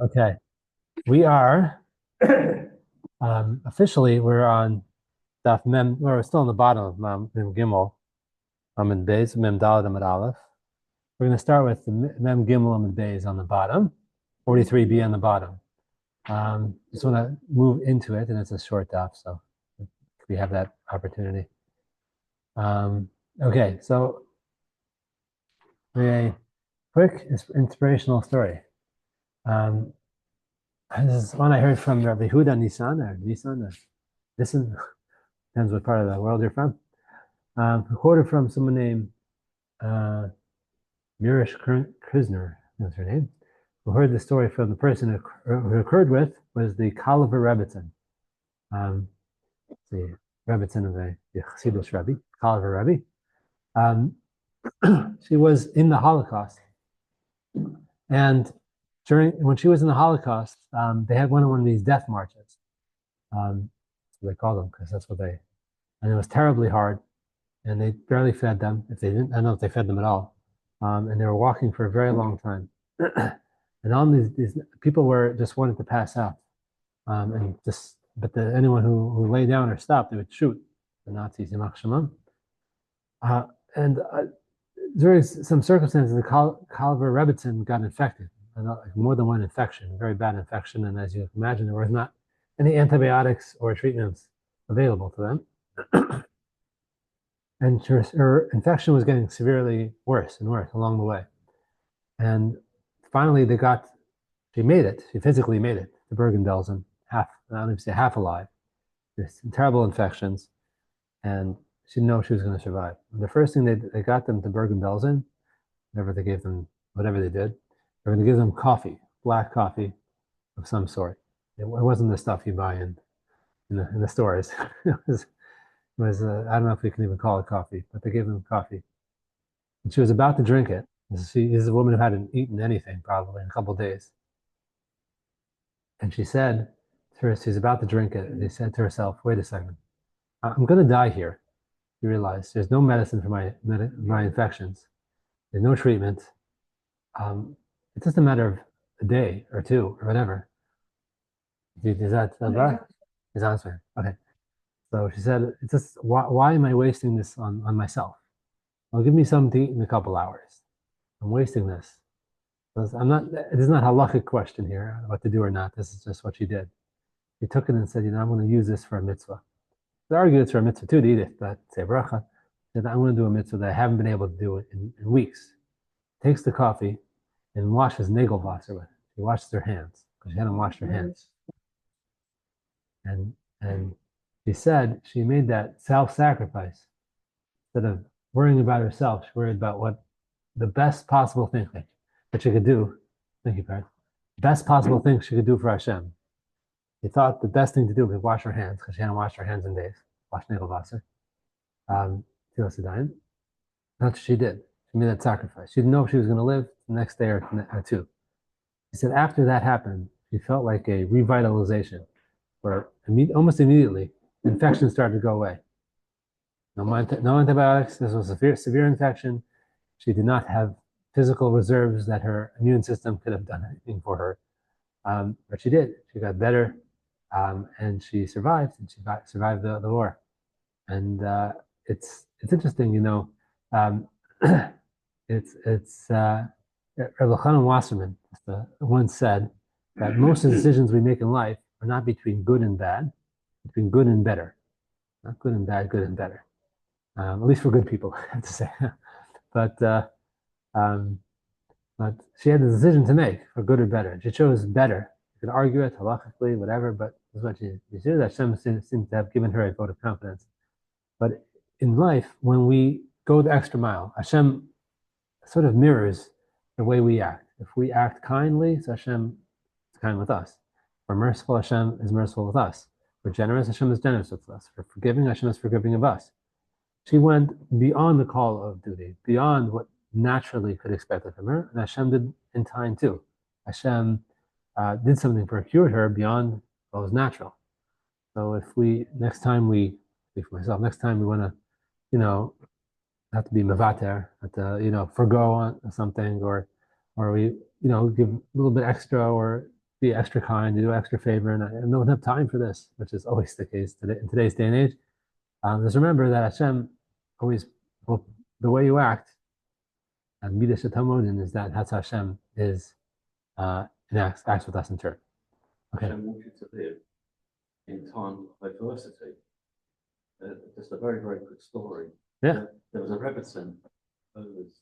Okay, we are officially we're on Daf Mem. We're still on the bottom of Mem Gimel, Amid Beis, Mem Daled Amid Aleph. We're going to start with the Mem Gimel Amid Beis on the bottom, 43b on the bottom. Just want to move into it, and it's a short daf, so we have that opportunity. Okay, so a quick inspirational story. This is one I heard from Rabbi Huda Nisan, Nisan, depends what part of the world you're from. Quoted from someone named Mirish Krisner, that's her name, who heard the story from the person who occurred with was the Kalavar Rebbitzin. The Rebbitzin of the Chassidus Rebbe, Kalavar Rebbe. She was in the Holocaust, and when she was in the Holocaust, they had one of these death marches. That's what they called them, because that's what and it was terribly hard, and they barely fed them. If they didn't, I don't know if they fed them at all. And they were walking for a very long time. And on these people were just wanted to pass out. But anyone who lay down or stopped, they would shoot the Nazis, and during some circumstances, the Kalavar Rebbitzin got infected, more than one infection, very bad infection. And as you can imagine, there was not any antibiotics or treatments available to them. And her infection was getting severely worse and worse along the way. And finally, she made it. She physically made it to Bergen-Belsen, I don't even say half alive. There's terrible infections, and she didn't know she was going to survive. And the first thing they got them to Bergen-Belsen, whatever they gave them, whatever they did, they were going to give them coffee, black coffee of some sort. It wasn't the stuff you buy in the stores. It was I don't know if we can even call it coffee, but they gave them coffee. And she was about to drink it. She is a woman who hadn't eaten anything probably in a couple of days. And she said to her, she's about to drink it, and she said to herself, wait a second, I'm going to die here. You realize there's no medicine for my infections. There's no treatment. It's just a matter of a day or two or whatever. Is that right? Is answering. Okay. So she said, "It's just why am I wasting this on myself? Well, give me something to eat in a couple hours. I'm wasting this. I'm not. It is not a halakhic question here, what to do or not. This is just what she did. She took it and said, I'm going to use this for a mitzvah. They argued it's for a mitzvah too, to eat it, but say bracha. Said, I'm going to do a mitzvah that I haven't been able to do it in weeks. Takes the coffee and washes nagelwasser with it. She washes her hands because she hadn't washed her hands. And she said she made that self-sacrifice. Instead of worrying about herself, she worried about what the best possible thing that she could do. Thank you, Pat. Best possible thing she could do for Hashem. She thought the best thing to do was wash her hands because she hadn't washed her hands in days. Wash nagelwasser. That's what she did. She made that sacrifice. She didn't know if she was going to live the next day or two. She said after that happened, she felt like a revitalization, where almost immediately infection started to go away. No antibiotics. This was a severe infection. She did not have physical reserves that her immune system could have done anything for her. But she did. She got better, and she survived. And she survived the war. And it's interesting, it's Rabbi Chanan Wasserman once said that most of the decisions we make in life are not between good and bad, between good and better, not good and bad, good and better. At least for good people, I have to say. But she had the decision to make for good or better. She chose better. You could argue it halachically, whatever, but this is what she did. Hashem seems to have given her a vote of confidence. But in life, when we go the extra mile, Hashem sort of mirrors the way we act. If we act kindly, so Hashem is kind with us. If we're merciful, Hashem is merciful with us. If we're generous, Hashem is generous with us. If we're forgiving, Hashem is forgiving of us. She went beyond the call of duty, beyond what naturally could expect of her, and Hashem did in time too. Hashem did something for cured her beyond what was natural. So if next time we want to, have to be mevater, have to, forgo on something, or or we, give a little bit extra or be extra kind, do extra favor, and I don't have time for this, which is always the case today in today's day and age. Just remember that Hashem always, well, the way you act, and midas hatamodin is that's how Hashem is and acts with us in turn. Okay. Hashem wants you to live in times of adversity. Just a very, very quick story. Yeah. There was a Rebbetzin who was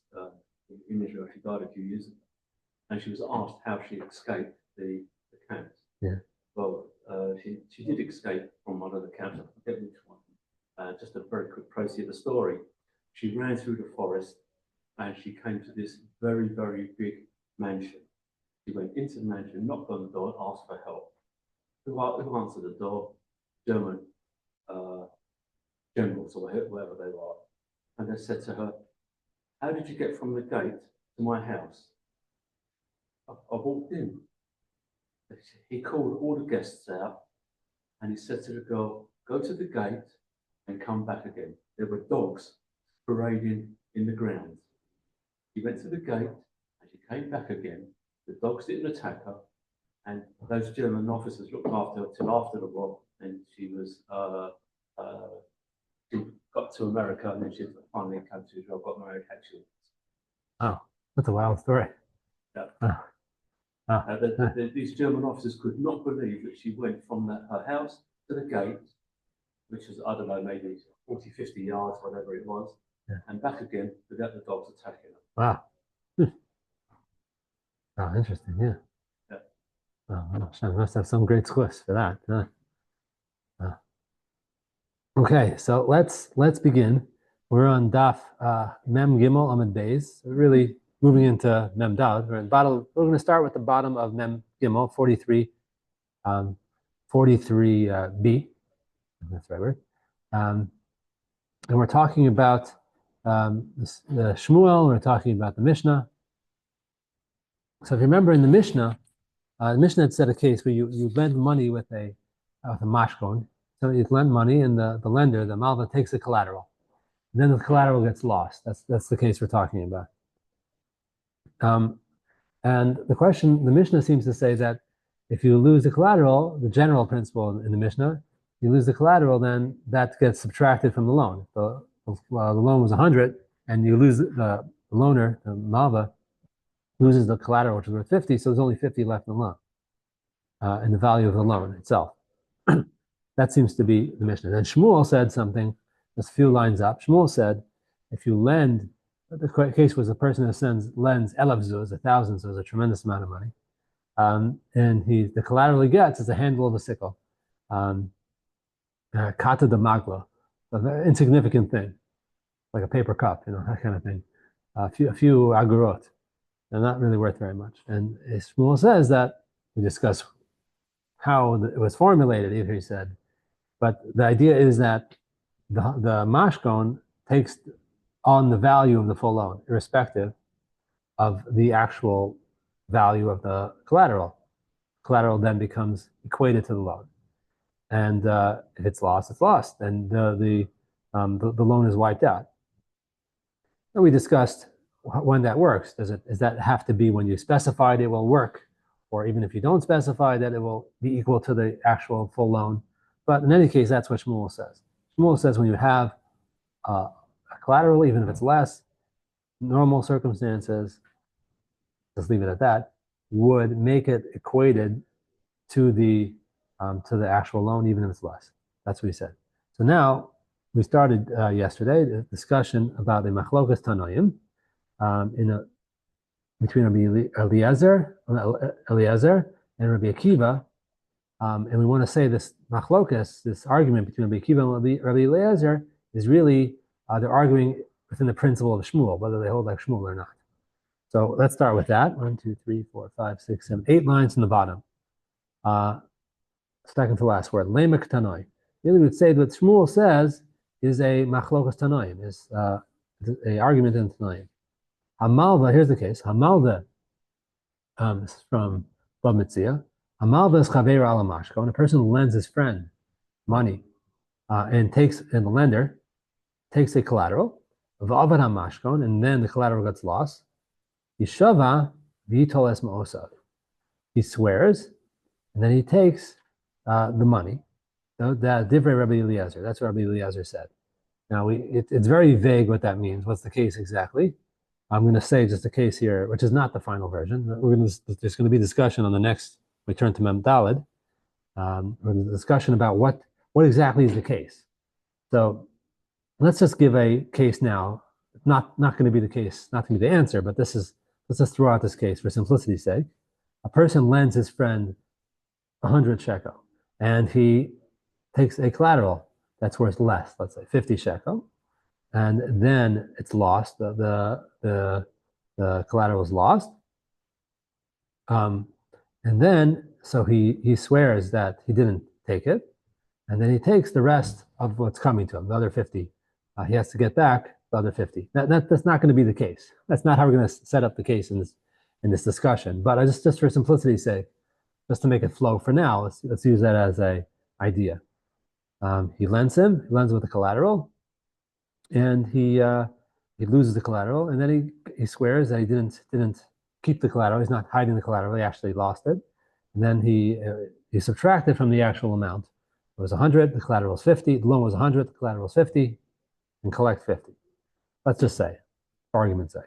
in Israel. She died a few years ago, and she was asked how she escaped the camps. Yeah. Well, she did escape from one of the camps. I forget which one. Just a very quick process of the story. She ran through the forest, and she came to this very, very big mansion. She went into the mansion, knocked on the door, and asked for help. Who answered the door? German generals or whoever they were. And they said to her, "How did you get from the gate to my house?" I walked in. He called all the guests out, and he said to the girl, "Go to the gate and come back again." There were dogs parading in the grounds. He went to the gate, and she came back again. The dogs didn't attack her, and those German officers looked after her till after the war, and she was she got to America, and then she finally came to Israel, got married, had children. Oh, that's a wild story. Yeah. These German officers could not believe that she went from her house to the gate, which was, I don't know, maybe 40, 50 yards, whatever it was, and back again without the dogs attacking her. Wow. Oh, interesting, yeah. Oh, Hashem must have some great schus for that. Okay, so let's begin. We're on Daf Mem Gimel Amud Beis. We're really moving into Mem Dal. We're going to start with the bottom of Mem Gimel 43, 43b. That's the right word. And we're talking about the Shmuel. We're talking about the Mishnah. So if you remember in the Mishnah had said a case where you lend money with a mashkon. So you lend money, and the lender, the malva, takes the collateral. And then the collateral gets lost. That's the case we're talking about. And the Mishnah seems to say that if you lose the collateral, the general principle in the Mishnah, you lose the collateral, then that gets subtracted from the loan. The loan was 100, and you lose the loaner, the malva, loses the collateral, which is worth 50, so there's only 50 left in the loan, in the value of the loan itself. That seems to be the Mishnah. Then Shmuel said something, just a few lines up. Shmuel said, if you lend, the case was a person who lends 1,000 zuz, 1,000 zuz, a tremendous amount of money, and the collateral he gets is a handle of a sickle, kata de magla, an insignificant thing, like a paper cup, that kind of thing, a few agurot. They're not really worth very much. And Shmuel says that, we discuss how it was formulated, either he said, but the idea is that the mashkon takes on the value of the full loan, irrespective of the actual value of the collateral. Collateral then becomes equated to the loan. And if it's lost, it's lost. And the loan is wiped out. And we discussed when that works. Does that have to be when you specified it will work? Or even if you don't specify that it will be equal to the actual full loan. But in any case, that's what Shmuel says. Shmuel says when you have a collateral, even if it's less, normal circumstances, let's leave it at that, would make it equated to the actual loan, even if it's less. That's what he said. So now, we started yesterday the discussion about the machlokas tanoim between Rabbi Eliezer and Rabbi Akiva, and we want to say this machlokas, this argument between Rabbi Akiva and Rabbi Eliezer, is really they're arguing within the principle of Shmuel, whether they hold like Shmuel or not. So let's start with that. 1, 2, 3, 4, 5, 6, 7, 8 lines from the bottom. Second to last word, lemak tanoi. Really, we would say that what Shmuel says is a machlokas tanoim, is a argument in tanoim. Hamalva, here's the case. Hamalva, this is from Bab Mitzia. Hamalva is chaver ala mashka. When a person lends his friend money, and the lender takes a collateral, v'avad hamashkon, and then the collateral gets lost. Yishava v'yitol es ma'osav. He swears, and then he takes the money. That divrei Rabbi Eliezer. That's what Rabbi Eliezer said. Now, it's very vague what that means. What's the case exactly? I'm going to say just a case here, which is not the final version. There's going to be discussion on the next. We turn to Mem Daled. Discussion about what exactly is the case. So let's just give a case now. Not going to be the case, not going to be the answer, but let's just throw out this case for simplicity's sake. A person lends his friend 100 shekel, and he takes a collateral that's worth less, let's say 50 shekel, and then it's lost. The collateral is lost, and then so he swears that he didn't take it, and then he takes the rest of what's coming to him, the other 50. He has to get back the other 50. That's not going to be the case. That's not how we're going to set up the case in this discussion. But just for simplicity's sake, just to make it flow for now, let's use that as a idea. He lends with the collateral, and he loses the collateral, and then he swears that he didn't keep the collateral. He's not hiding the collateral. He actually lost it, and then he subtracted from the actual amount. It was 100. The collateral was 50. The loan was 100. The collateral was 50, and collect 50. Let's just say, for argument's sake,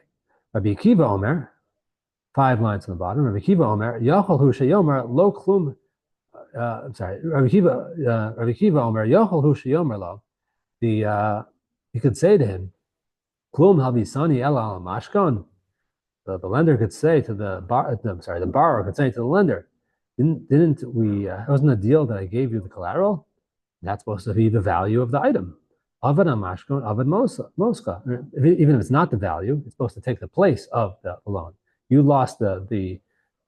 Rabbi Akiva Omer, 5 lines on the bottom. Rabbi Akiva Omer, Yachol Hu Sheyomer Lo Klum. I'm sorry, Rabbi Akiva Omer, Yochel Hu Sheyomer Lo. He could say to him, Klum Havisani El Al Mashkon. The lender could say to the borrower could say to the lender, didn't we? It wasn't a deal that I gave you the collateral. That's supposed to be the value of the item. Avad Mashkon, Avad Mosca. Even if it's not the value, it's supposed to take the place of the loan. You lost the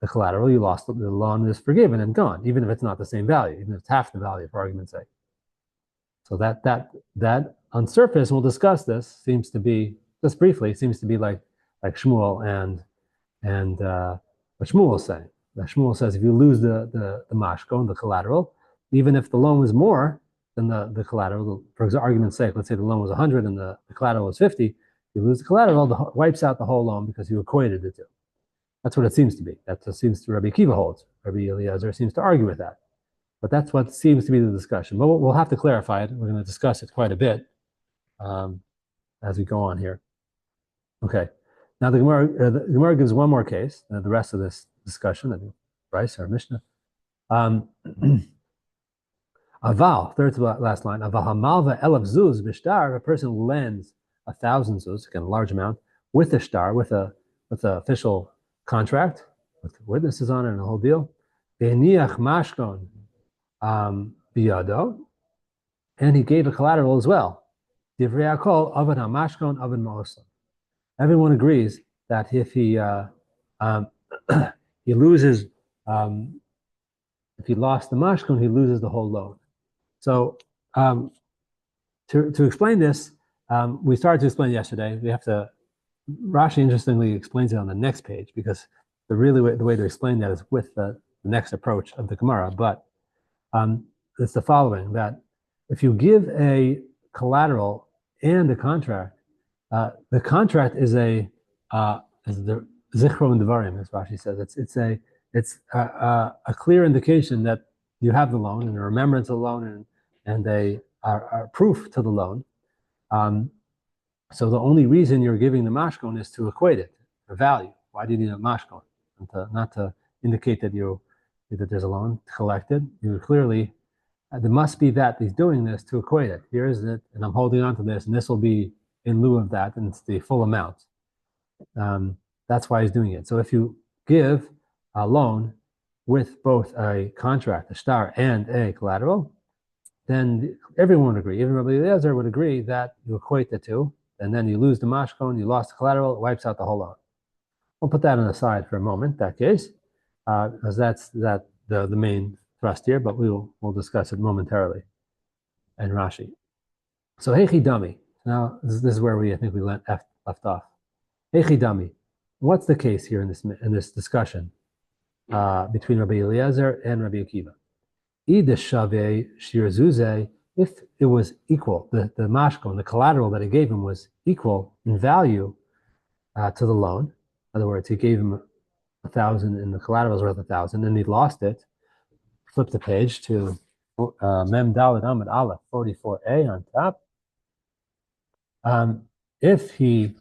collateral, you lost the loan is forgiven and gone, even if it's not the same value, even if it's half the value, for argument's sake. So that on surface, we'll discuss this, seems to be, just briefly, seems to be like Shmuel and what Shmuel is saying. That Shmuel says if you lose the mashkon, the collateral, even if the loan was more than the collateral, for argument's sake, let's say the loan was 100 and the collateral was 50, you lose the collateral, it wipes out the whole loan because you equated the two. That's what it seems to be. That seems to Rabbi Akiva holds. Rabbi Eliezer seems to argue with that. But that's what seems to be the discussion. But we'll have to clarify it. We're going to discuss it quite a bit as we go on here. Okay. Now the Gemara gives one more case. The rest of this discussion, I think, Bryce or Mishnah. Aval, third to last line. Aval hamalva elav zuz b'shtar. A person lends 1,000 zuz, again a large amount, with a shtar, with a official contract with witnesses on it and the whole deal. Ve'niach mashkon biyado, and he gave a collateral as well. Divrei hakol avad hamashkon avad ma'osav. Everyone agrees that if he he loses, if he lost the mashkon, he loses the whole loan. So to explain this, we started to explain yesterday. We have to. Rashi interestingly explains it on the next page because the way to explain that is with the next approach of the Gemara. But it's the following: that if you give a collateral and a contract, the contract is the zichron devarim, as Rashi says. It's a clear indication that you have the loan and a remembrance of the loan and a proof to the loan. So the only reason you're giving the mashkon is to equate it, the value. Why do you need a mashkon? Not to indicate that there's a loan collected. You clearly, there must be that he's doing this to equate it. Here is it, and I'm holding on to this, and this will be in lieu of that, and it's the full amount. That's why he's doing it. So if you give a loan with both a contract, a shtar, and a collateral, then everyone would agree. Even Rabbi Eliezer would agree that you equate the two, and then you lose the mashkon, you lost the collateral, it wipes out the whole loan. We'll put that on the side for a moment, that case, because that's the main thrust here, but we'll discuss it momentarily in Rashi. So Hechi Dami. Now this is where I think we left off. Hechi Dami. What's the case here in this discussion between Rabbi Eliezer and Rabbi Akiva? If it was equal, the mashkon, the collateral that he gave him was equal in value to the loan. In other words, he gave him 1,000 and the collateral is worth 1,000, and he lost it. Flip the page to Mem Dalet Amud Aleph 44a on top. If he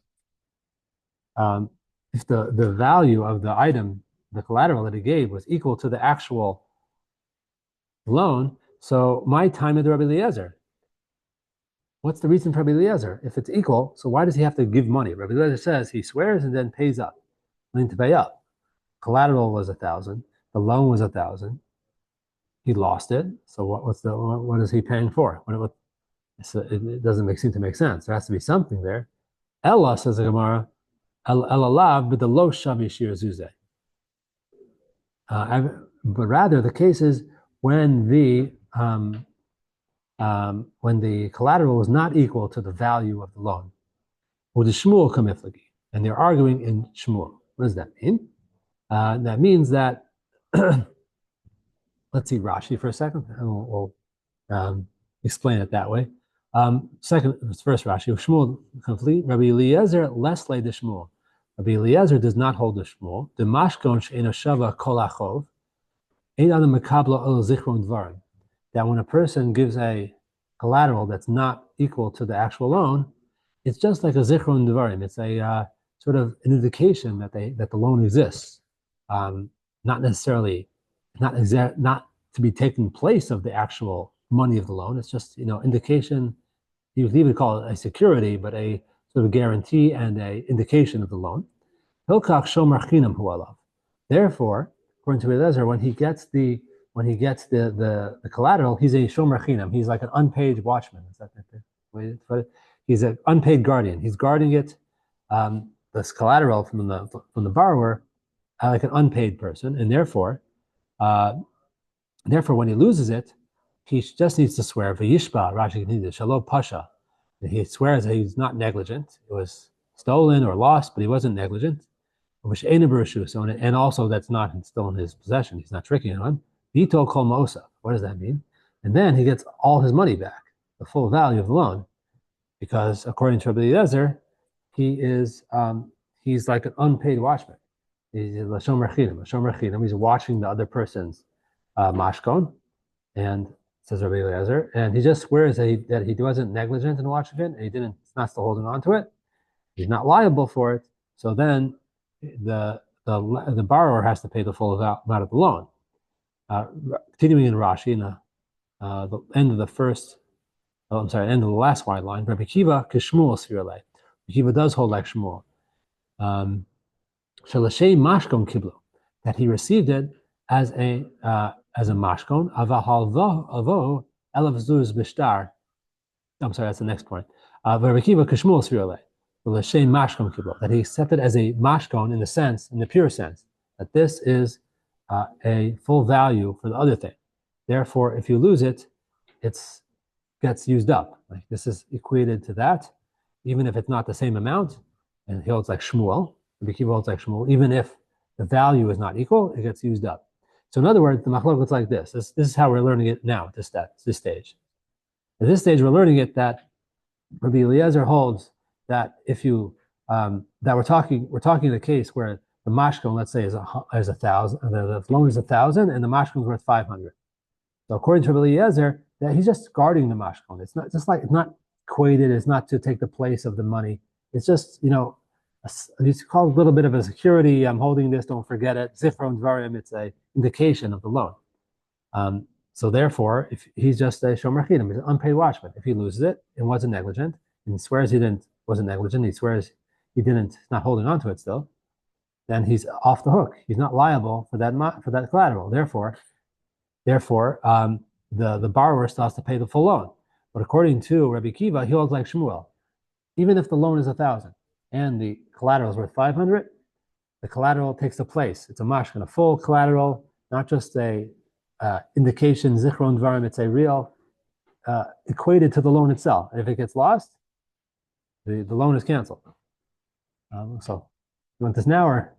if the value of the item, the collateral that he gave, was equal to the actual loan, so my time at Rabbi Eliezer. What's the reason for Rabbi Eliezer? If it's equal, so why does he have to give money? Rabbi Eliezer says he swears and then pays up. Willing to pay up. Collateral was 1,000. The loan was 1,000. He lost it. So what is he paying for? It doesn't seem to make sense. There has to be something there. Ella, says the Gemara, Elalav but the lo shavi shir zuzeh. But rather, the case is when the collateral is not equal to the value of the loan. Or the Shmuel kamiflagi, and they're arguing in Shmuel. What does that mean? That means that let's see Rashi for a second, and we'll explain it that way. First Rashi, Shmuel complete. Rabbi Eliezer less lay the Shmuel. Rabbi Eliezer does not hold the Shmuel. The mashkon she'ena shava kol achov, ein adam mekablo ol zichron dvarim. That when a person gives a collateral that's not equal to the actual loan, it's just like a zichron dvarim. It's a sort of an indication that the loan exists, not necessarily not to be taking place of the actual money of the loan. It's just indication. You would even call it a security, but a sort of guarantee and a indication of the loan. Hilkach shomer chinam hu alav. Therefore, according to Eliezer, when he gets the collateral, he's a shomer chinam. He's like an unpaid watchman. Is that the way to put it? He's an unpaid guardian. He's guarding it, this collateral from the borrower, like an unpaid person, and therefore, when he loses it, he just needs to swear v'yishba. Rashi continues, shalom pasha. He swears that he's not negligent. It was stolen or lost, but he wasn't negligent. And also that's not still in his possession. He's not tricking anyone. Vito kol mosa. What does that mean? And then he gets all his money back, the full value of the loan, because according to Rabbi Eliezer, he's like an unpaid watchman. He's a shomer chinam. He's watching the other person's mashkon, and says Rabbi Eliezer, and he just swears that he wasn't negligent in watching it, and he's not still holding on to it. He's not liable for it. So then the borrower has to pay the full amount of the loan. Continuing in Rashi, in the end of end of the last wide line, Rabbi Kiva kishmuel svirale. Rabbi Kiva does hold like Shmuel. Shalashay mashkon kiblo, that he received it as a mashkon, avahal elav zuz bishtar. I'm sorry, that's the next point. Rabbi Kiva kishmuel svirale. That he accepted as a mashkon in the pure sense, that this is a full value for the other thing. Therefore, if you lose it, it gets used up. Like this is equated to that, even if it's not the same amount. And he holds like Shmuel. Rabbi Kiva holds like Shmuel. Even if the value is not equal, it gets used up. So in other words, the machlok is like this. This is how we're learning it now at this stage. At this stage, we're learning it that Rabbi Eliezer holds that if you that we're talking the case where the mashkon, let's say, is 1,000, the loan is 1,000, and the mashkon is worth 500. So according to Rabbi Eliezer, that he's just guarding the mashkon. It's not equated. It's not to take the place of the money. It's just it's called a little bit of a security. I'm holding this. Don't forget it. Zifron dvarim. It's a indication of the loan. So therefore, if he's just a shomer chinam, he's an unpaid watchman. If he loses it and wasn't negligent, and he swears he wasn't negligent, he swears he's not holding on to it still, then he's off the hook. He's not liable for that collateral. Therefore, the borrower still has to pay the full loan. But according to Rabbi Kiva, he holds like Shmuel. Even if the loan is 1,000 and the collateral is worth 500, the collateral takes the place. It's a mashkan, a full collateral, not just a indication, zichron dvarim. It's a real equated to the loan itself. And if it gets lost, the loan is canceled. So, you want this now, or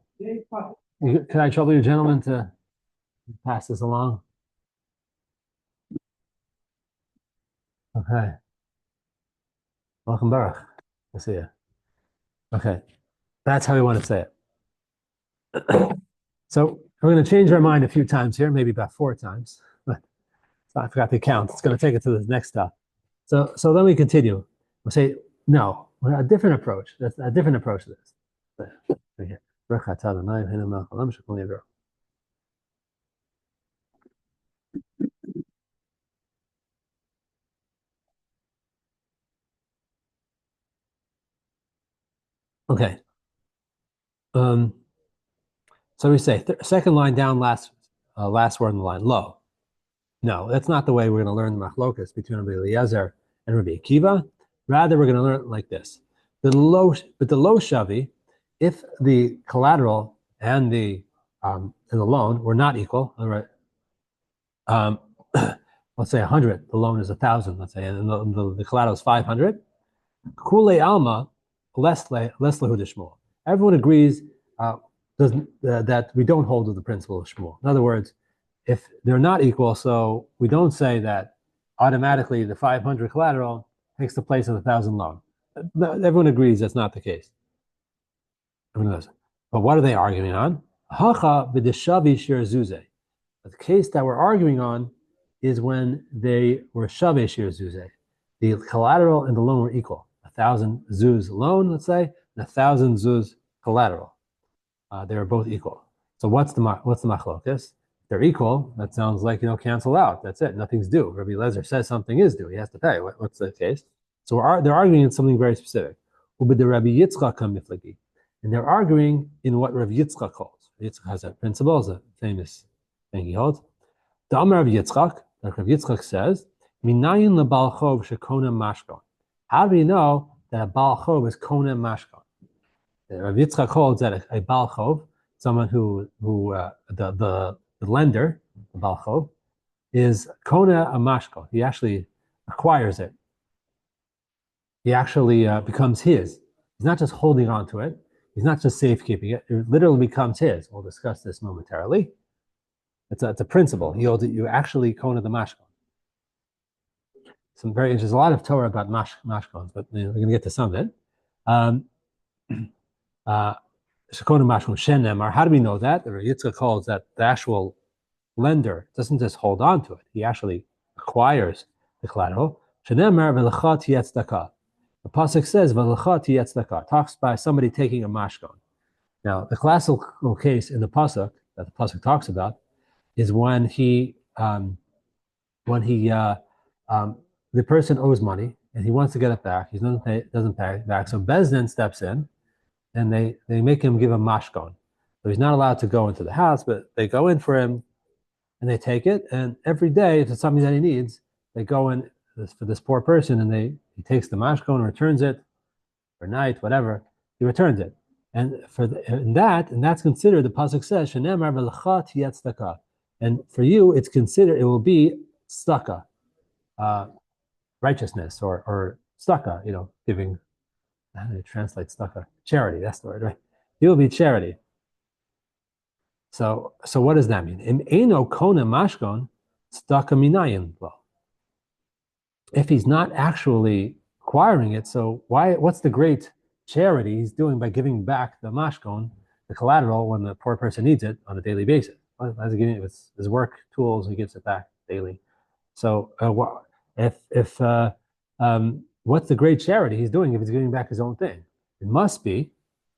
can I trouble you, gentlemen, to pass this along? Okay. Welcome, Baruch. I see you. Okay. That's how we want to say it. So we're going to change our mind a few times here, maybe about 4 times. But I forgot to count. It's going to take it to the next step. So then we continue. We'll say, no, a different approach. That's a different approach to this. Okay. So we say second line down, last word in the line, lo. No, that's not the way we're going to learn the machlokas between Rabbi Eliezer and Rabbi Akiva. Rather, we're going to learn it like this: but the lo shavi, if the collateral and the loan were not equal, all right, let's say 100, the loan is 1,000, let's say, and the collateral is 500. Kule alma, less lehu de Shmuel. Everyone agrees that we don't hold to the principle of Shmuel. In other words, if they're not equal, so we don't say that automatically the 500 collateral takes the place of the 1,000 loan. Everyone agrees that's not the case. Everyone knows. But what are they arguing on? Hacha b'deshavi shir zuze. The case that we're arguing on is when they were shaveh shir zuze. The collateral and the loan were equal. 1,000 zuz loan, let's say, and 1,000 zuz collateral. They were both equal. So what's the machlokas? They're equal. That sounds like, cancel out. That's it. Nothing's due. Rabbi Lezer says something is due. He has to pay. What's the case? So they're arguing in something very specific. And they're arguing in what Rabbi Yitzchak holds. Yitzchak has a principle, is a famous thing he holds. The Amar of Yitzchak, like Rabbi Yitzchak says, Minayin lebal chov shekona mashkon. How do we know that a bal chov is kona mashkon? Rabbi Yitzchak holds that a bal chov, someone who the lender, the bal chov, is kona a mashkon. He actually acquires it. He actually becomes his. He's not just holding on to it. He's not just safekeeping it. It literally becomes his. We'll discuss this momentarily. It's a principle. You actually kona the mashkon. There's a lot of Torah about mashkons, but we're going to get to some of it. Shekona mashkon shenemar. How do we know that? The Yitzchak calls that the actual lender doesn't just hold on to it; he actually acquires the collateral. Shenemar v'lechat yetzdaka. The pasuk says v'lechat yetzdaka. Talks by somebody taking a mashkon. Now, the classical case in the pasuk that the pasuk talks about is when the person owes money and he wants to get it back. He doesn't pay it back. So Bezdin steps in and they make him give a mashkon. So he's not allowed to go into the house, but they go in for him and they take it. And every day, if it's something that he needs, they go in for this poor person and he takes the mashkon and returns it for night, whatever. He returns it. And that's considered, the pasuk says, Shenemar v'lechat yetzdaka. And for you, it will be tzedakah. Righteousness or tzedakah, giving. How do you translate tzedakah? Charity, that's the word, right? It will be charity. So what does that mean? In eno kona mashkon tzedakah minayin. Well, if he's not actually acquiring it, so what's the great charity he's doing by giving back the mashkon, the collateral, when the poor person needs it on a daily basis? As he giving it with his work tools, he gives it back daily. So what's the great charity he's doing if he's giving back his own thing? It must be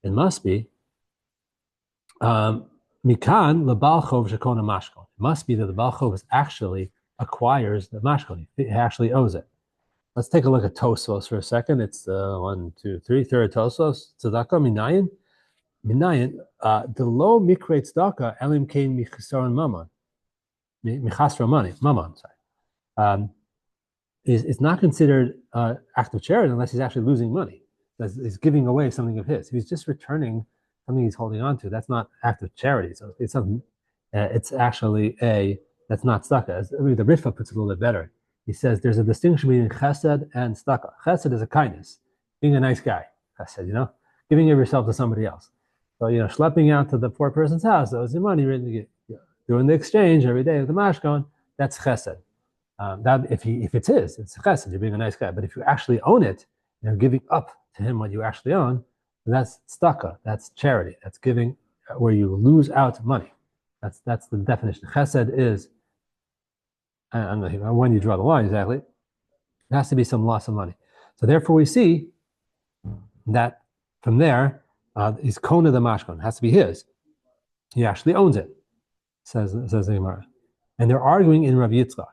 mikan lebal chov shekona mashkon. It must be that the bal chov actually acquires the mashkon. He actually owes it. Let's take a look at Tosfos for a second. It's 1, 2, 3, third Tosfos. Tzedakah minayin. The low mikre tzedakah elim kein michasaron mammon. Michasron mammon. Sorry. It's not considered act of charity unless he's actually losing money. He's giving away something of his. If he's just returning something he's holding on to, that's not act of charity. So it's something. It's actually that's not tzedakah. The Ritva puts it a little bit better. He says there's a distinction between chesed and tzedakah. Chesed is a kindness, being a nice guy. Chesed, giving of yourself to somebody else. So schlepping out to the poor person's house, that was your money, doing the exchange every day with the mashkon. That's chesed. That if it's his, it's chesed. You're being a nice guy. But if you actually own it, you're giving up to him what you actually own. That's tzedakah. That's charity. That's giving where you lose out money. That's the definition. Chesed is, I don't know when you draw the line exactly. It has to be some loss of money. So therefore, we see that from there, he's kona the mashkon. It has to be his. He actually owns it. Says the Gemara, and they're arguing in Rav Yitzchak.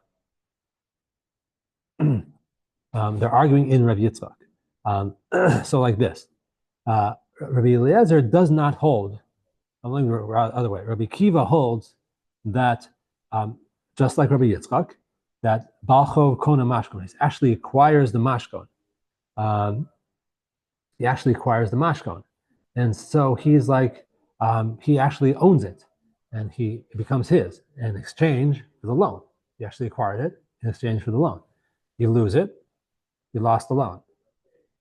They're arguing in Rav Yitzchak. So like this, Rabbi Eliezer does not hold. I'm going the other way. Rabbi Kiva holds that just like Rabbi Yitzchak, that Balchov Kona Mashkon actually acquires the Mashkon. He actually acquires the Mashkon, and so he's like he actually owns it, and it becomes his in exchange for the loan. He actually acquired it in exchange for the loan. You lose it, you lost the loan.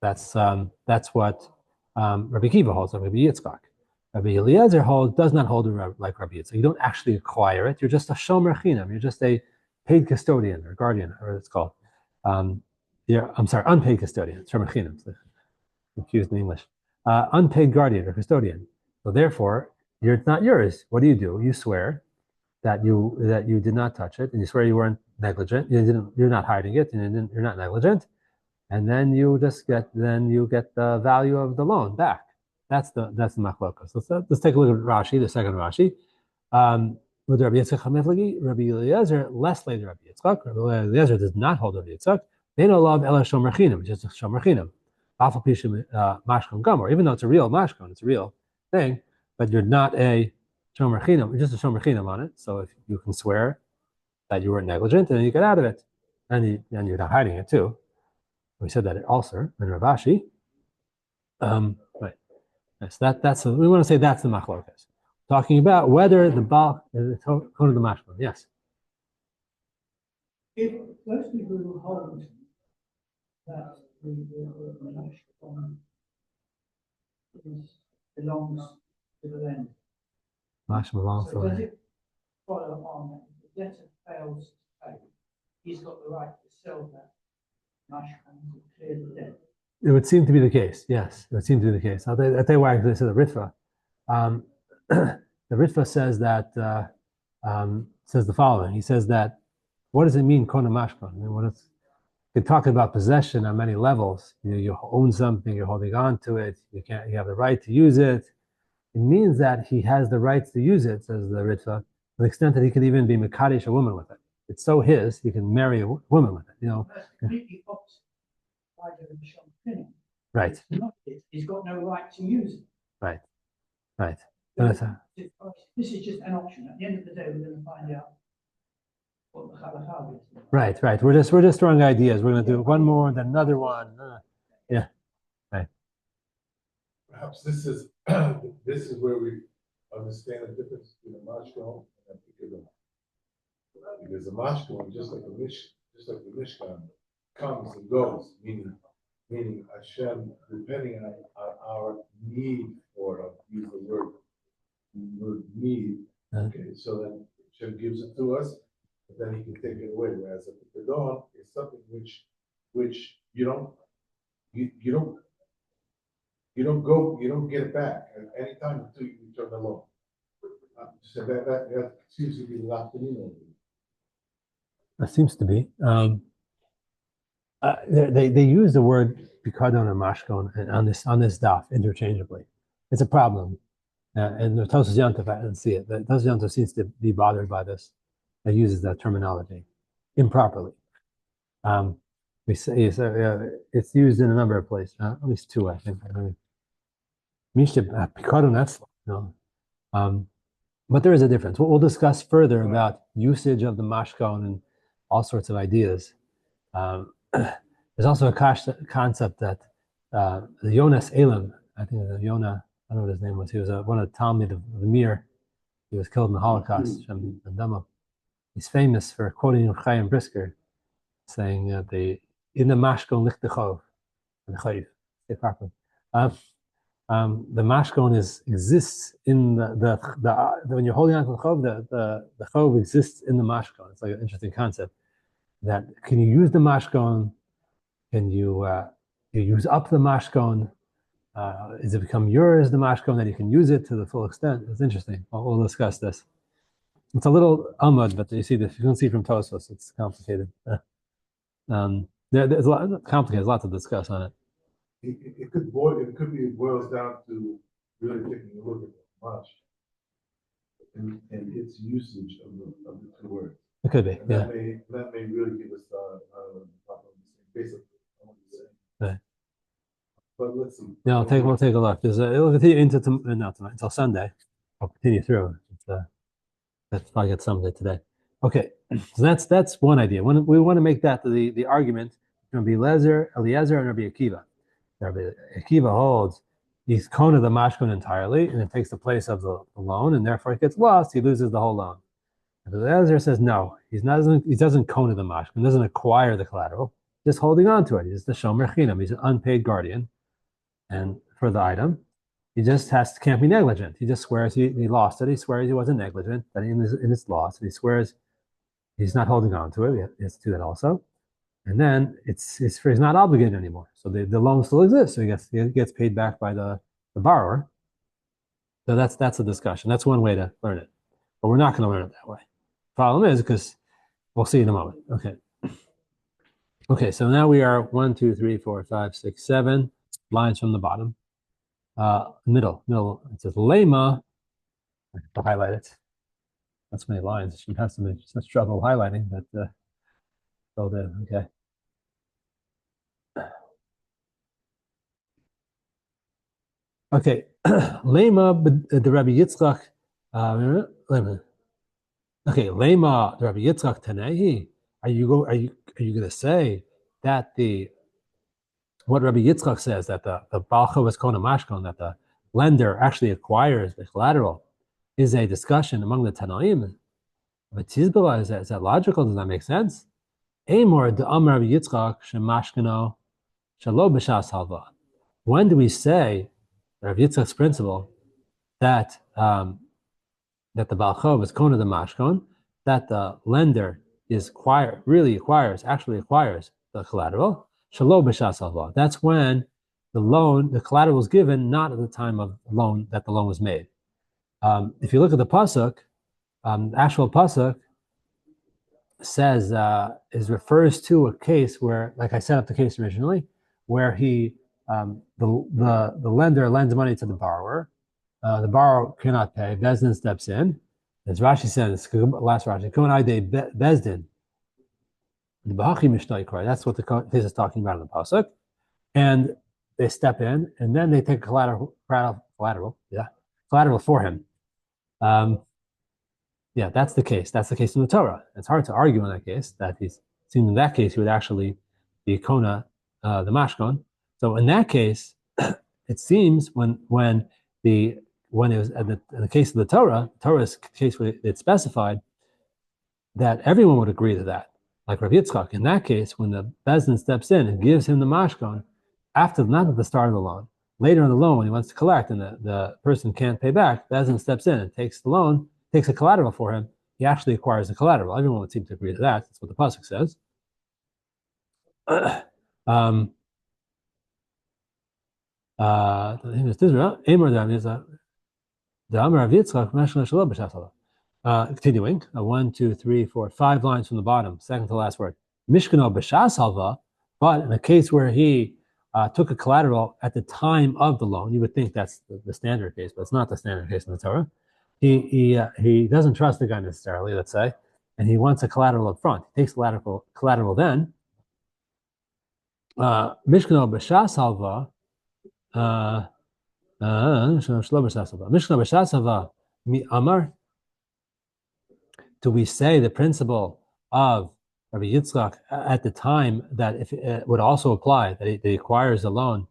That's what Rabbi Kiva holds, like Rabbi Yitzchak. Rabbi Eliezer does not hold like Rabbi Yitzchak. You don't actually acquire it. You're just a shomer chinam. You're just a paid custodian or guardian, or what it's called. I'm sorry, unpaid custodian. Shomer chinam. Confused in English. Unpaid guardian or custodian. So therefore, it's not yours. What do? You swear that you did not touch it, and you swear you weren't negligent. You're not hiding it, and you're not negligent. And then you get the value of the loan back. That's the machlokas. Let's take a look at Rashi, the second Rashi. With Rabbi Yitzchak Hamiflagi, Rabbi Eliezer less later Rabbi Yitzchak. Rabbi Eliezer does not hold Rabbi Yitzchak. They don't love Ela Shomer Chinam, just Shomer Chinam. Mashkon Gomor, even though it's a real mashkon, it's a real thing, but you're not a Shomer Chinam. You're just a Shomer Chinam on it. So if you can swear that you were negligent, and then you get out of it, and you're not hiding it too. We said that also in Ravashi. Right. Yes, that's we want to say that's the machlokas. Talking about whether the Baal is the the mashkon. Yes. If those people who hold that the mashkon belongs to the lender, Mashkon belongs to the does lender. it follow on that if the debtor fails to pay, he's got the right to sell that mashkon to clear the debt? It would seem to be the case. Yes, it would seem to be the case. I'll tell you why. Because I said the Ritva. The Ritva says that says the following. He says that what does it mean kona mashkon? I mean, you can talk about possession on many levels. You own something, you're holding on to it. You have the right to use it. It means that he has the rights to use it, says the Ritva, to the extent that he could even be mekadesh a woman with it. It's so his, he can marry a woman with it. That's completely opposite. Right. He's got no right to use it. Right. Right. This is just an option. At the end of the day, we're going to find out what the halakha is. Right. We're just throwing ideas. We're going to do one more, then another one. Yeah. Right. Perhaps this is where we understand the difference between a mashkon and a picadon. Because the mashkon, just like the mishkan, comes and goes, meaning Hashem, depending on our need for it, I'll use the word need. Okay, so then Hashem gives it to us, but then He can take it away. Whereas a picadon is something which you don't get it back at any time until you return the loan. So that seems to be locked in. That seems to be. They use the word pikadon and mashkon on this daf interchangeably. It's a problem, and the Tosas Yontif, I didn't see it. The Tosas Yontif seems to be bothered by this. It uses that terminology improperly. We say it's used in a number of places, at least two, I think. Pikadon, that's but there is a difference. We'll discuss further about usage of the mashkon and all sorts of ideas. There's also a concept that the Yonas Elam, I think the Yonah, I don't know what his name was. He was one of the Talmud of the Mir. He was killed in the Holocaust. He's famous for quoting Chaim Brisker, saying that in the mashkon lich dechov, say properly. The mashkon exists in the when you're holding on to the chov, the chov exists in the mashkon. It's like an interesting concept. That can you use the mashkon? Can you use up the mashkon? Does it become yours, the mashkon, that you can use it to the full extent? It's interesting. We'll discuss this. It's a little amud, but you see this. You can see from Tosfos. It's complicated. There's a lot complicated. There's a lot to discuss on it. It could boil. It could be. It boils down to really taking a look at the Chumash and its usage of the two words. It could be. And Yeah. that may really give us basically. Right. But let's see. Yeah, we'll take a look. It'll continue into not tonight until Sunday. I'll continue through. That's probably get Sunday today. Okay, so that's one idea. We want to make that the argument. Rabbi Eliezer, and Rabbi Akiva. Rabbi Akiva holds he's kona the mashkon entirely, and it takes the place of the loan, and therefore it gets lost. He loses the whole loan. Rabbi Eliezer says no, he doesn't kona the mashkon, doesn't acquire the collateral, just holding on to it. He's the shomer chinam. He's an unpaid guardian, and for the item, he just can't be negligent. He just swears he lost it. He swears he wasn't negligent, that in his loss, and he swears he's not holding on to it. He has to do that also. And then he's not obligated anymore. So the loan still exists. So he gets paid back by the borrower. So that's a discussion. That's one way to learn it. But we're not going to learn it that way. Problem is, because we'll see in a moment. Okay. Okay, so now we are 1, 2, 3, 4, 5, 6, 7 lines from the bottom. Middle. It says lema. I have to highlight it. That's many lines. Shouldn't have such trouble highlighting, but so there. Okay. Okay. Lema the Rabbi Yitzchak. Okay. Lema the Rabbi Yitzchak Tanehi. Are you going to say that what Rabbi Yitzchak says, that the Balcha was Kona Mashkon, that the lender actually acquires the collateral, is a discussion among the Tanaim? But Tizbala, is that logical? Does that make sense? Amor de Amar Rabbi Yitzchak shemashkano shalo b'shas halva. When do we say Rabbi Yitzchak's principle that that the Balcha was Kona the Mashkon, that the lender actually acquires the collateral? Shalo b'shas halva. That's when the collateral was given, not at the time of the loan that the loan was made. If you look at the pasuk, the actual pasuk says refers to a case where, like I set up the case originally, where the lender lends money to the borrower. The borrower cannot pay. Bezdin steps in. As Rashi says, last Rashi, Bezdin. That's what the case is talking about in the pasuk, and they step in, and then they take collateral for him. Yeah, that's the case. That's the case in the Torah. It's hard to argue in that case. In that case, he would actually be Kona, the Mashkon. So in that case, it seems when it was in the case of the Torah's case where it's specified that everyone would agree to that. Like Rav Yitzchak, in that case, when the Bezdin steps in and gives him the Mashkon, not at the start of the loan, later in the loan when he wants to collect and the person can't pay back, Bezdin steps in and takes the loan, takes a collateral for him, he actually acquires the collateral. Everyone would seem to agree to that. That's what the pasuk says. Continuing, 1, 2, 3, 4, 5 lines from the bottom, second to last word. Mishkano b'shas halva, but in a case where he took a collateral at the time of the loan, you would think that's the standard case, but it's not the standard case in the Torah. He doesn't trust the guy necessarily, let's say, and he wants a collateral up front. He takes collateral then. Mishkano b'shas halva. Mishkano b'shas halva mi amar. Do we say the principle of Rabbi Yitzchak at the time that if it would also apply, that he acquires the loan,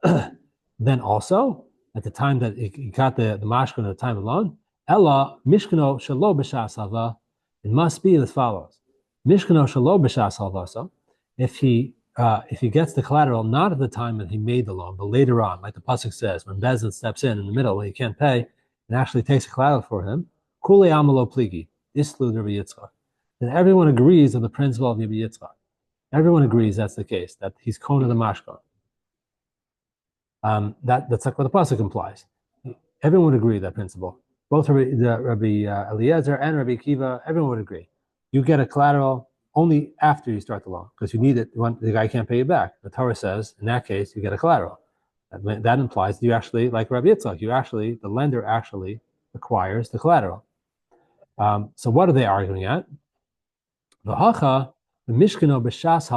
then also at the time that he got the mashkon at the time of the loan? Ella mishkano shalo b'shas halva. It must be as follows: mishkano shalo b'shas halva. So if he gets the collateral not at the time that he made the loan, but later on, like the pasuk says, when Bezdin steps in the middle when he can't pay and actually takes a collateral for him, kule amalo pligi, islu Rabbi Yitzchak. Then everyone agrees on the principle of Rabbi Yitzchak. Everyone agrees that's the case, that he's kona the mashkon. That's like what the pasuk implies. Everyone would agree that principle. both Rabbi Eliezer and Rabbi Akiva, everyone would agree. You get a collateral only after you start the loan because you need it. The guy can't pay you back. The Torah says in that case you get a collateral. That implies that you actually, like Rabbi Yitzchak, the lender actually acquires the collateral. So what are they arguing at? V'hacha the Mishkano b'shas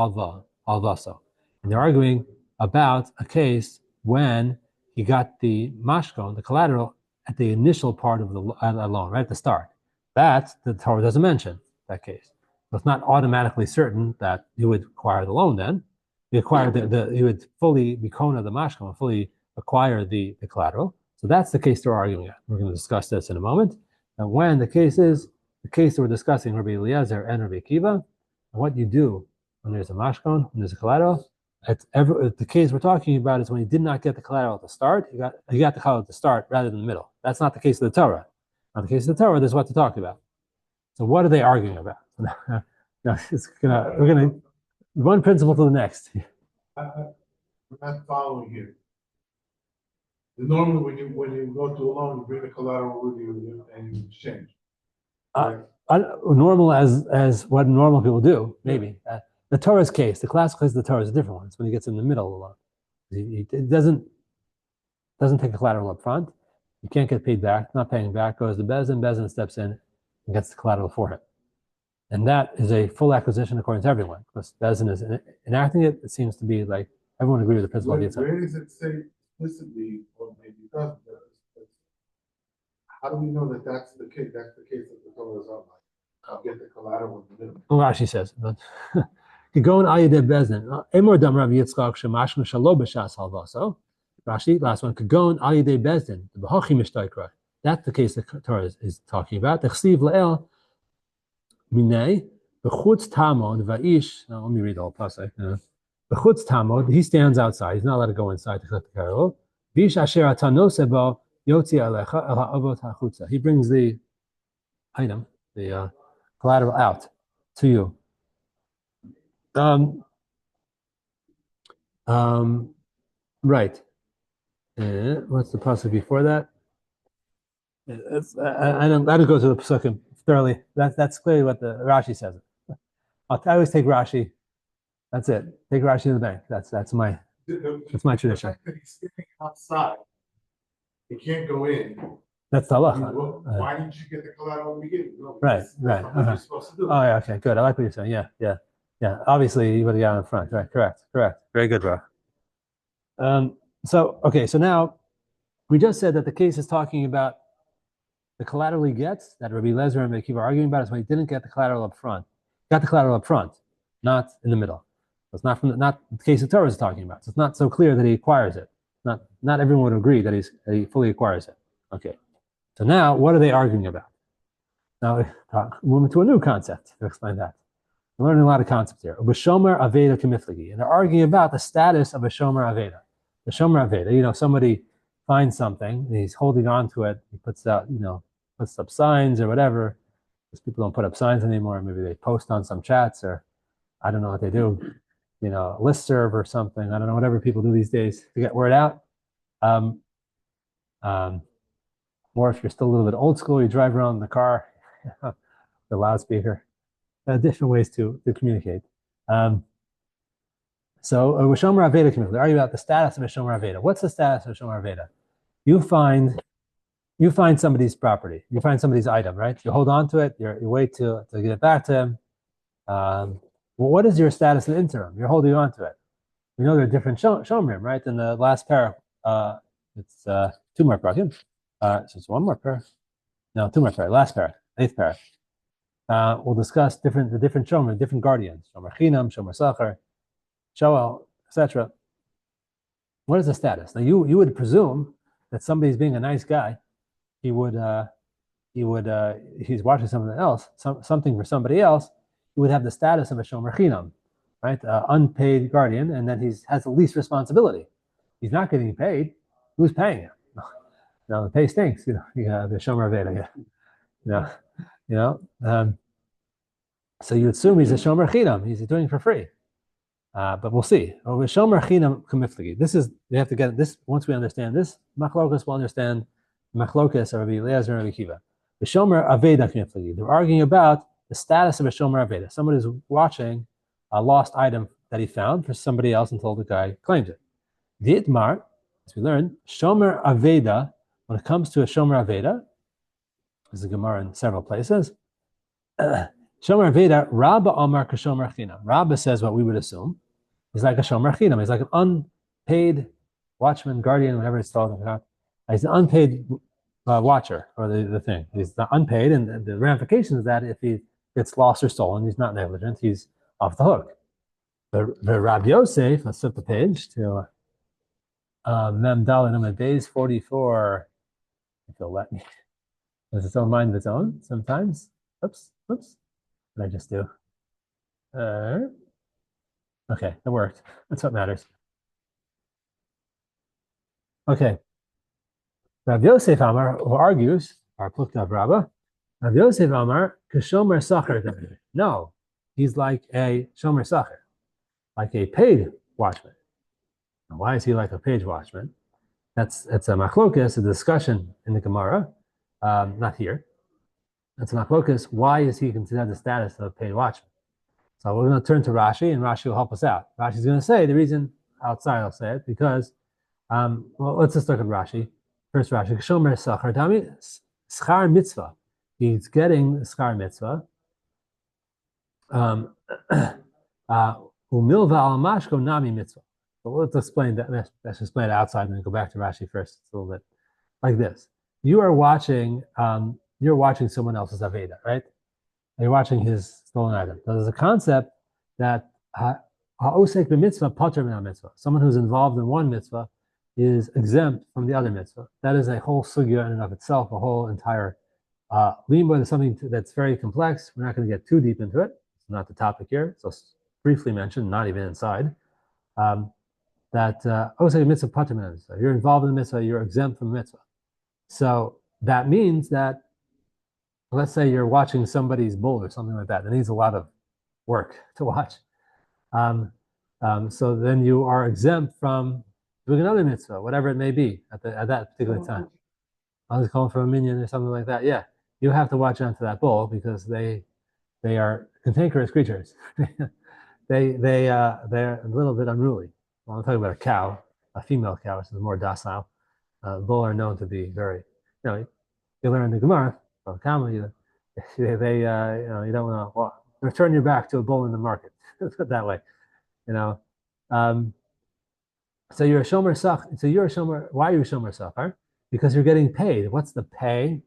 halvaso, and they're arguing about a case when he got the mashkon, the collateral, at the initial part of the loan, right at the start. That the Torah doesn't mention that case. So it's not automatically certain that you would acquire the loan. Then you acquire you would fully be kona the mashkon, fully acquire the collateral. So that's the case they're arguing at. We're going to discuss this in a moment. And when the case is the case that we're discussing, Rabbi Eliezer and Rabbi Akiva, and what you do when there's a mashkon, when there's a collateral, the case we're talking about is when you did not get the collateral at the start, you got the collateral at the start rather than the middle. That's not the case of the Torah. Not the case of the Torah, this is what to talk about. So what are they arguing about? Now, we're gonna one principle to the next. We're not following here. Normally, when you go to a loan, you bring the collateral with you and you exchange. Normal as what normal people do, maybe. The Torah's case, the classical case of the Torah is a different one. It's when he gets in the middle of the loan. It doesn't take the collateral up front. You can't get paid back. Not paying back, goes to Bezin steps in and gets the collateral for him. And that is a full acquisition according to everyone. Because Bezin is enacting it, it seems to be like everyone agrees with the principle of the Where does it say explicitly, or maybe it doesn't? How do we know that that's the case? That's the case that the Torah is on. I'll get the collateral in the middle. Rashi says, Kigon ayidei bezin. Emor dam Rav Yitzchak shemashnu shalo b'shas halvaso. Rashi, last one. Kigon ayidei bezin. The b'hachi mishtaikra. That's the case the Torah is talking about. Techsiv le'el minei b'chutz tamod va'ish. Now let me read the whole pasuk. B'chutz tamod. He stands outside. He's not allowed to go inside to collect the collateral. V'ish asher atano sebo yotzi alecha el ha'avot hachutza. He brings the item, the collateral out to you. Right. What's the pasuk before that? I don't go to the pasukim thoroughly. That's clearly what the Rashi says. I always take Rashi. That's it. Take Rashi in the bank. That's my tradition. The fact that he's standing outside, he can't go in. That's the halacha. Why didn't you get the collateral in the beginning? No, Right. That's what you're supposed to do. Oh yeah, okay, good. I like what you're saying. Yeah. Obviously, you would have got in front. Right. Correct. Very good, bro. So now we just said that the case is talking about the collateral he gets that Rabbi Lezer and Rabbi Akiva are arguing about is when he didn't get the collateral up front. Got the collateral up front, not in the middle. So it's not the case the Torah is talking about. So it's not so clear that he acquires it. Not everyone would agree that he fully acquires it. Okay. So now, what are they arguing about? Now, we're moving to a new concept to explain that. We're learning a lot of concepts here. B'shomer aveda k'miflagi, and they're arguing about the status of a shomer aveda. The shomer aveda, somebody finds something, and he's holding on to it. He puts up signs or whatever. Because people don't put up signs anymore. Maybe they post on some chats, or I don't know what they do. Listserv or something. I don't know, whatever people do these days to get word out. Or if you're still a little bit old school, you drive around in the car, the loudspeaker. Different ways to communicate. So Shomer Aveda community. They argue about the status of a Shomer Aveda. What's the status of a Shomer Aveda? You find somebody's property. You find somebody's item, right? You hold on to it. You wait to get it back to him. Well, what is your status in the interim? You're holding on to it. We know there are different Shomerim, right? In the last pair, it's 2 more parakim. So it's 1 more pair. No, 2 more pair. Last pair, 8th pair. We'll discuss the different shomer, different guardians, shomer chinam, shomer sachar, shoel, etc. What is the status? Now you would presume that somebody's being a nice guy. He's watching something else, something for somebody else. He would have the status of a shomer chinam, right? Unpaid guardian, and then has the least responsibility. He's not getting paid. Who's paying him? No, the pay stinks. The shomer aveda. So you assume he's a shomer chinam. He's doing it for free. But we'll see. Shomer chinam kamiflagi. You have to get this. Once we understand this, machlokas will understand Machlokes of Rabbi Eliezer and Rabbi Kiva. The Shomer Aveda Knifligi. They're arguing about the status of a Shomer Aveda. Someone is watching a lost item that he found for somebody else until the guy claims it. Dietmar, as we learned, Shomer Aveda, when it comes to a Shomer Aveda, there's a Gemara in several places. Shomer Aveda, Rabba Amar Kashomer Chinam. Rabba says what we would assume. He's like a Shomer Chinam. He's like an unpaid watchman, guardian, whatever it's called. He's an unpaid watcher, or the thing. He's not unpaid, and the ramification is that if he gets lost or stolen, he's not negligent, he's off the hook. The Rabbi Yosef, let's flip the page to Mem Dalet Beis 44. If you'll let me. Has its own mind of its own sometimes. Oops. What did I just do? Okay, it worked. That's what matters. Okay. Rav Yosef Amar, who argues, our Pluktav Rabbah, Rav Yosef Amar, Kashomer Sacher. No, he's like a Shomer Sacher, like a paid watchman. Now, why is he like a paid watchman? It's a machlokas, a discussion in the Gemara, not here. That's a machlokas. Why is he considered the status of a paid watchman? So we're going to turn to Rashi, and Rashi will help us out. Rashi's going to say the reason outside. I'll say it because, well, let's just look at Rashi. First Rashi, Shomer Sachar Dami Schar Mitzvah. He's getting Schar Mitzvah. Umilva al Mashko Nami Mitzvah. So let's explain that. Let's explain it outside and then go back to Rashi first. It's a little bit like this. You are watching. You're watching someone else's Aveda, right? You're watching his stolen item. So there's a concept that ha'osek b'mitzvah pater min mitzvah. Someone who's involved in one mitzvah is exempt from the other mitzvah. That is a whole sugya in and of itself, a whole entire limud is something that's very complex. We're not going to get too deep into it. It's not the topic here. So briefly mentioned, not even inside. That osek mitzvah pater min mitzvah. You're involved in the mitzvah. You're exempt from the mitzvah. So that means that, let's say you're watching somebody's bull or something like that. That needs a lot of work to watch. So then you are exempt from doing another mitzvah, whatever it may be at that particular time. I was calling for a minion or something like that. Yeah, you have to watch onto that bull because they are cantankerous creatures. they're a little bit unruly. Well, I'm talking about a cow, a female cow, which is more docile. Bull are known to be very, you learn the Gemara. Well, commonly, you don't want to turn your back to a bull in the market. That way, So you're a shomer sach. So you're a shomer. Why are you a shomer sachar? Because you're getting paid. What's the pay?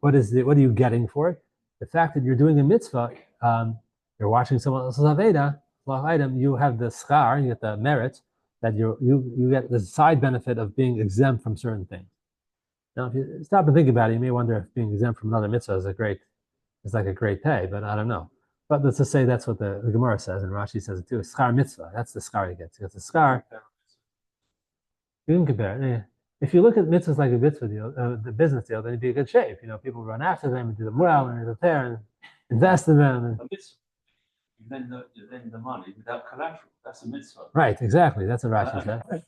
What are you getting for it? The fact that you're doing a mitzvah, you're watching someone else's aveda, item. You have the schar, you get the merit that you get the side benefit of being exempt from certain things. Now, if you stop and think about it, you may wonder if being exempt from another mitzvah is like a great pay, but I don't know. But let's just say that's what the Gemara says, and Rashi says it too. Schar mitzvah, that's the schar he gets. He gets the schar. You can compare it. Yeah. If you look at mitzvahs like a mitzvah deal, the business deal, then you'd be in good shape. People run after them and do them well and repair and invest in them. And... You lend the money without collateral. That's a mitzvah. Right, exactly. That's what Rashi says.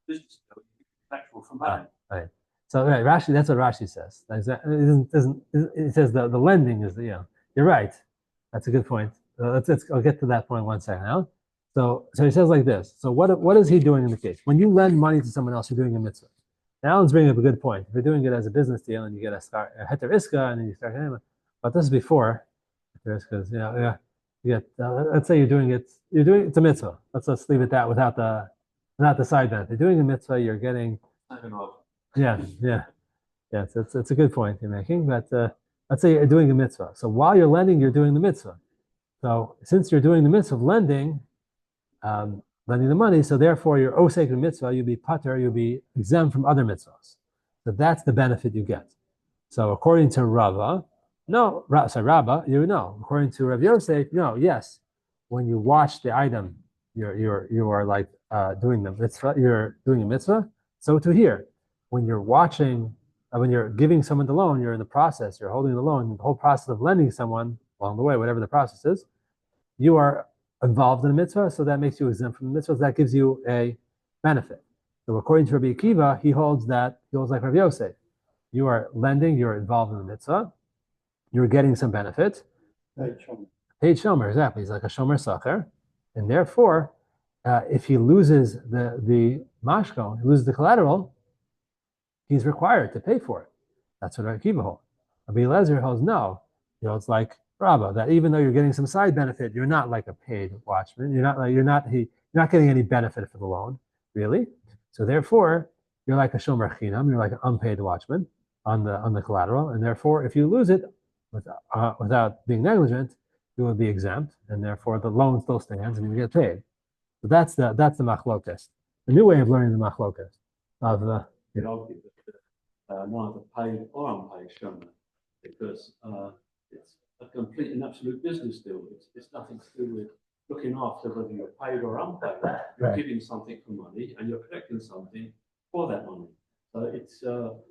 Business deal, collateral for money. Right. So right, Rashi, that's what Rashi says. It says the lending is you're right. That's a good point. I'll get to that point in 1 second now. So he says like this. So what is he doing in the case? When you lend money to someone else, you're doing a mitzvah. Now Alan's bringing up a good point. If you're doing it as a business deal and you get a heter iska and then you start, but this is before heter iska. You get. Let's say it's a mitzvah. Let's leave it that without the side benefit. You're doing a mitzvah. You're getting. Yeah. It's a good point you're making. But let's say you're doing a mitzvah. So while you're lending, you're doing the mitzvah. So since you're doing the mitzvah of lending the money, so therefore you're osek the mitzvah, you'll be pater, you'll be exempt from other mitzvahs. So that's the benefit you get. So according to Rava, Rabba, according to Rav Yosef, yes. When you watch the item, you are like doing the mitzvah, you're doing a mitzvah. So to here, when you're watching, when you're giving someone the loan, you're in the process, you're holding the loan, the whole process of lending someone along the way, whatever the process is, you are involved in the mitzvah, so that makes you exempt from the mitzvah. That gives you a benefit. So according to Rabbi Akiva, he holds like Rav Yosef. You are lending, you're involved in the mitzvah, you're getting some benefit. Paid shomer, exactly. He's like a shomer sacher. And therefore, if he loses the mashkon, he loses the collateral, he's required to pay for it. That's what Akiva holds. Rabbi Eliezer holds no. It's like Rabba, that even though you're getting some side benefit, you're not like a paid watchman. You're not getting any benefit for the loan, really. So therefore, you're like a shomer chinam. You're like an unpaid watchman on the collateral, and therefore, if you lose it without being negligent, you will be exempt, and therefore the loan still stands and you get paid. So that's the machlokas. The new way of learning the machlokas of the. Neither paid or unpaid shomer, because it's a complete and absolute business deal. It's nothing to do with looking after whether you're paid or unpaid. You're Right. giving something for money and you're collecting something for that money. So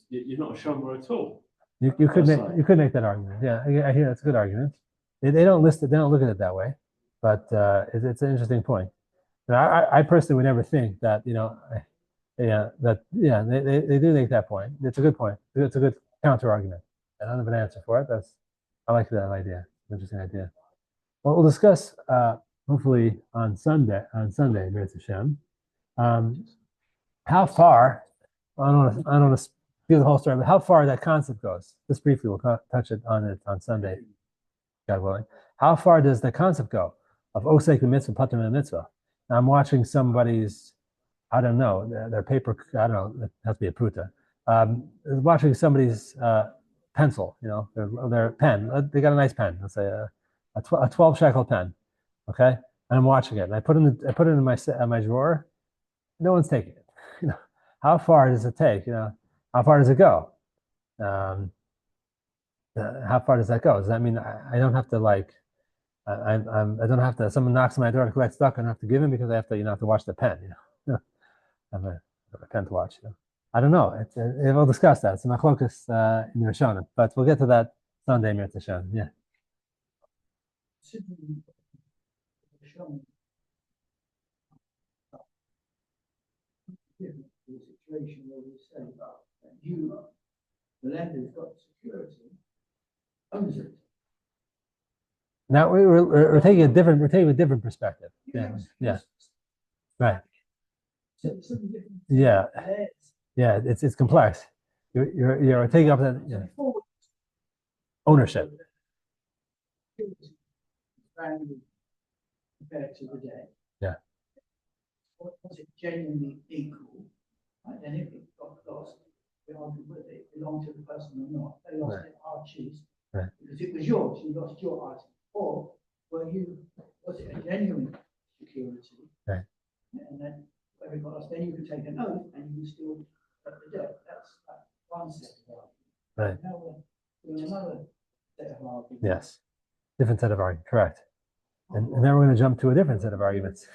you're not a shomer at all. You could make that argument. Yeah, I hear that's a good argument. They don't list it. They don't look at it that way, but it's an interesting point. And I personally would never think that they do make that point. It's a good point. It's a good counter argument. I don't have an answer for it. I like that idea. Interesting idea. Well, we'll discuss hopefully on Sunday, Mirz Hashem. How far? I don't want to do the whole story, but how far that concept goes. Just briefly, we'll touch on Sunday, God willing. How far does the concept go of osek mitzvah, patur and mitzvah? Now, I'm watching somebody's, I don't know, their paper, I don't know, it has to be a pruta. Watching somebody's pencil, their pen. They got a nice pen. Let's say a 12 shekel pen. Okay, and I'm watching it, and I put it in my drawer. No one's taking it. How far does it take? How far does it go? How far does that go? Does that mean I don't have to I don't have to. Someone knocks on my door to collect stock. I don't have to give him because I have to watch the pen. I have a pen to watch. I don't know. We'll discuss that. It's a machlokas in Rishonim, but we'll get to that Sunday, Mirz Hashem. Yeah. Considering the shown the situation where we say that the lender's got security, owns it. Now we're taking a different perspective. Yeah. Right. Yeah. Yeah. It's complex. You're taking up that ownership. Compared to the debt. Yeah. Was it genuinely equal? Right? Then if it got lost, we argue whether it belonged to the person or not. They lost it hard cheese. Right. Because it was yours, you lost your item. Or was it a genuine security? Right. And then where it got lost, then you could take an oath and you still got the debt. That's one set of arguments. Right. Now we're doing another set of arguments. Yes. Different set of arguments. Correct. And then we're going to jump to a different set of arguments.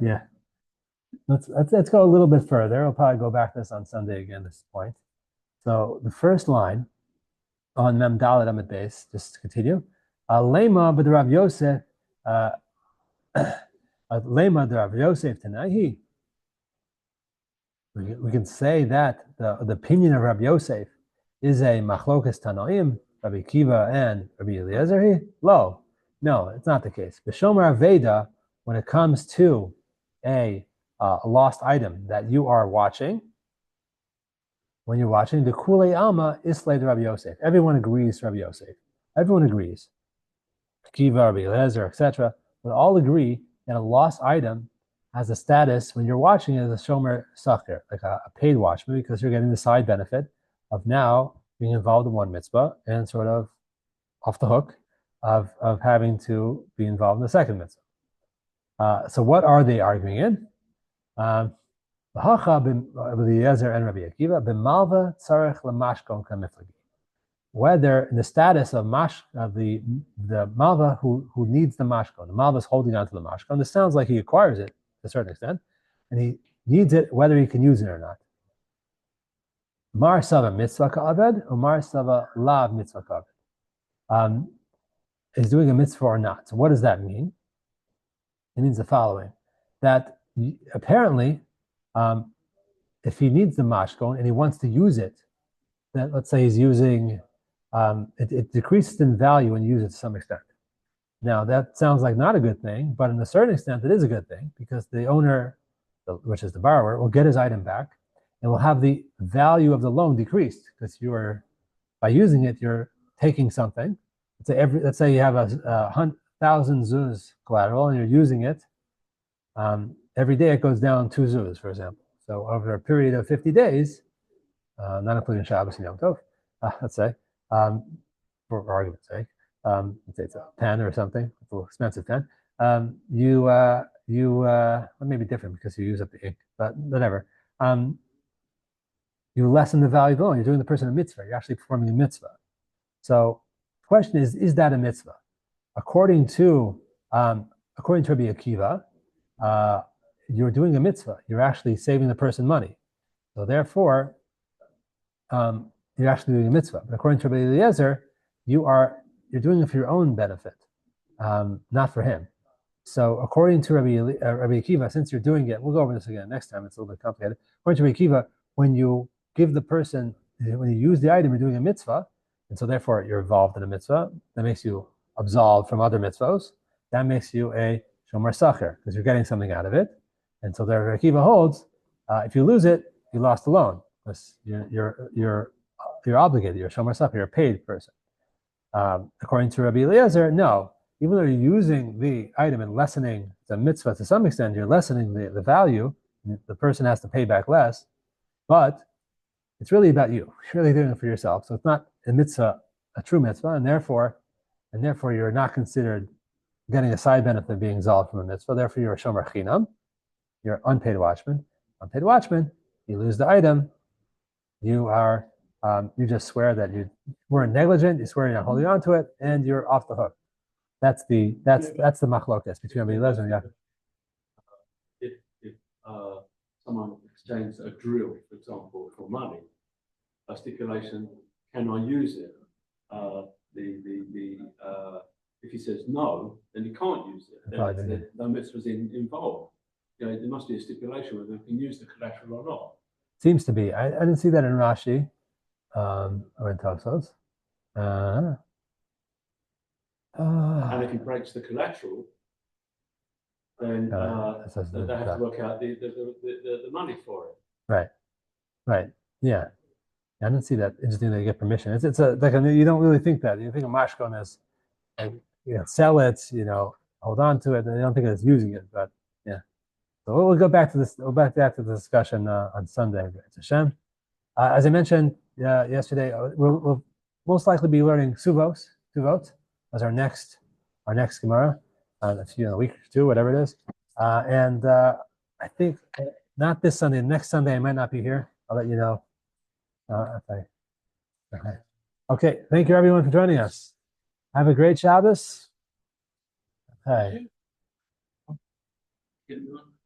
Yeah. Let's go a little bit further. We'll probably go back to this on Sunday again, this point. So the first line on Mem Dalet Amid Beis, just to continue. Lema b'Rav Yosef, Lema b'Rav Yosef Tanahi. We can say that the opinion of Rabbi Yosef is a machlokas tanoim, Rabbi Kiva and Rabbi Eliezer. No, it's not the case. B'shomer Aveda, when it comes to a lost item that you are watching, when you're watching the Kulei Alma Islay Rabbi Yosef. Everyone agrees to Rabbi Yosef. Everyone agrees. Kiva, Rabbi Eliezer, etc. But all agree that a lost item has a status when you're watching it as a shomer sacher, like a paid watchman, because you're getting the side benefit of now being involved in one mitzvah and sort of off the hook of having to be involved in the second mitzvah. So what are they arguing in? Whether in the status of the malva who needs the mashkon, the malva is holding on to the mashkon. This sounds like he acquires it to a certain extent, and he needs it whether he can use it or not. Mar sava mitzvah ka'aved or mar sava lav mitzvah ka'aved. Is doing a mitzvah or not. So what does that mean? It means the following: that apparently, if he needs the mashkon and he wants to use it, then let's say he's using, it decreases in value when you use it to some extent. Now that sounds like not a good thing, but in a certain extent, it is a good thing because the owner, which is the borrower, will get his item back and will have the value of the loan decreased because by using it, you're taking something. Let's say you have a 1,000 zuz collateral and you're using it. Every day it goes down 2 zuz, for example. So over a period of 50 days, not including Shabbos and Yom Tov, let's say, for argument's sake, let's say it's a pen or something, it's a little expensive pen. It may be different because you use up the ink, but whatever. You lessen the value of the loan. You're doing the person a mitzvah. You're actually performing a mitzvah. So the question is that a mitzvah? According to Rabbi Akiva, you're doing a mitzvah. You're actually saving the person money. So therefore, you're actually doing a mitzvah. But according to Rabbi Eliezer, you're doing it for your own benefit, not for him. So according to Rabbi Akiva, since you're doing it, we'll go over this again next time. It's a little bit complicated. According to Rabbi Akiva, when you give the person, when you use the item, you're doing a mitzvah, and so therefore you're involved in a mitzvah. That makes you absolved from other mitzvahs. That makes you a shomer sacher because you're getting something out of it. And so there, Rabbi Akiva holds, if you lose it, you lost the loan because you're obligated. You're a shomer sacher. You're a paid person. According to Rabbi Eliezer, no. Even though you're using the item and lessening the mitzvah to some extent, you're lessening the value. The person has to pay back less, but it's really about you. You're really doing it for yourself. So it's not a mitzvah, a true mitzvah, and therefore you're not considered getting a side benefit of being exalted from a mitzvah. Therefore, you're a shomer chinam. You're unpaid watchman. Unpaid watchman. You lose the item. You are. You just swear that you weren't negligent. You swear you're not holding on to it, and you're off the hook. That's the machlokas between Rabbi Eliezer and Yaakov. If someone exchanged a drill, for example, for money, a stipulation, can I use it? If he says no, then he can't use it. No mitzvah's involved. There must be a stipulation whether he can use the collateral or not. Seems to be. I didn't see that in Rashi or in Tosfos. And if he breaks the collateral, then they have to work out the money for it. Right. Yeah. I didn't see that. Interesting that you get permission. It's you don't really think that. You think of mashkon as, sell it, hold on to it, and you don't think it's using it. But yeah. So we'll go back to this. We'll back to the discussion on Sunday. It's Hashem. As I mentioned yesterday, we'll most likely be learning Shavuos as our next Gemara, a week or two, whatever it is. And I think not this Sunday. Next Sunday I might not be here. I'll let you know. Okay. Thank you everyone for joining us. Have a great Shabbos. Okay.